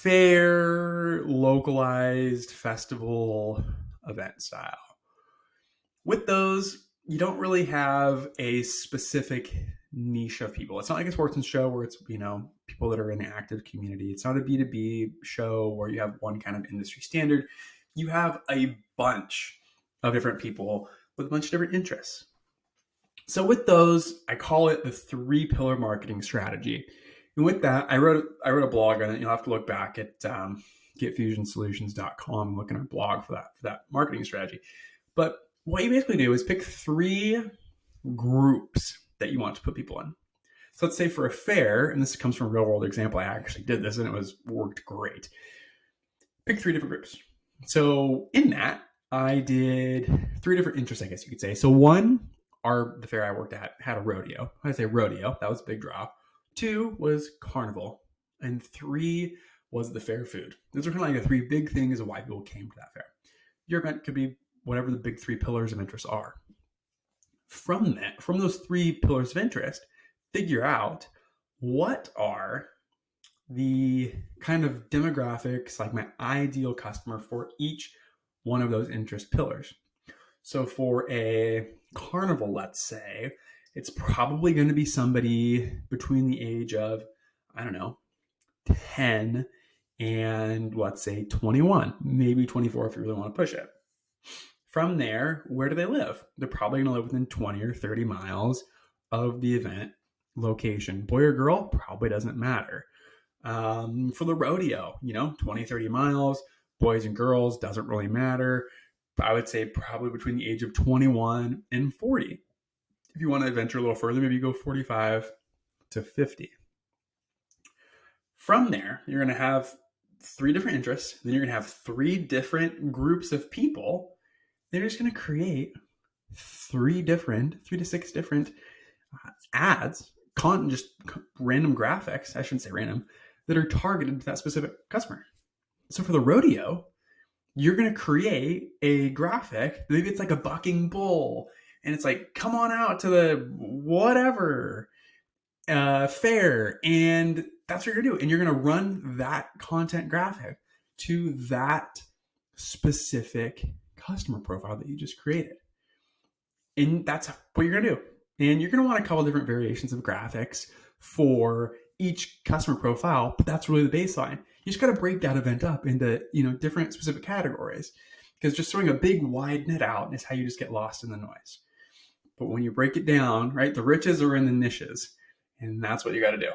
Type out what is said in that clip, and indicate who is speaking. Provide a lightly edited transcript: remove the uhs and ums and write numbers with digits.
Speaker 1: fair, localized festival event style. With those, you don't really have a specific niche of people. It's not like a sportsman show where it's, people that are in the active community. It's not a B2B show where you have one kind of industry standard. You have a bunch of different people with a bunch of different interests. So with those, I call it the 3-pillar marketing strategy. And with that, I wrote a blog on it. You'll have to look back at getfusionsolutions.com and look in our blog for that marketing strategy. But what you basically do is pick 3 groups that you want to put people in. So let's say for a fair, and this comes from a real world example, I actually did this and it worked great. Pick 3 different groups. So in that, I did 3 different interests, I guess you could say. So 1, the fair I worked at had a rodeo. I'd say rodeo, that was a big draw. 2 was carnival. And 3 was the fair food. Those are kind of like the 3 big things of why people came to that fair. Your event could be whatever the big 3 pillars of interest are. From those 3 pillars of interest, figure out what are the kind of demographics, like my ideal customer for each one of those interest pillars. So for a carnival, let's say, it's probably going to be somebody between the age of, 10 and let's say 21, maybe 24 if you really want to push it. From there, where do they live? They're probably going to live within 20 or 30 miles of the event location. Boy or girl, probably doesn't matter. For the rodeo, 20, 30 miles, boys and girls, doesn't really matter. I would say probably between the age of 21 and 40. If you want to venture a little further, maybe go 45 to 50. From there, you're going to have 3 different interests. Then you're going to have 3 different groups of people. They're just going to create 3 to 6 different ads, just random graphics, I shouldn't say random, that are targeted to that specific customer. So for the rodeo, you're going to create a graphic. Maybe it's like a bucking bull and it's like, come on out to the whatever fair. And that's what you're going to do. And you're going to run that content graphic to that specific customer profile that you just created. And that's what you're going to do. And you're going to want a couple different variations of graphics for each customer profile, but that's really the baseline. You just got to break that event up into, different specific categories, because just throwing a big wide net out is how you just get lost in the noise. But when you break it down, right, the riches are in the niches, and that's what you got to do.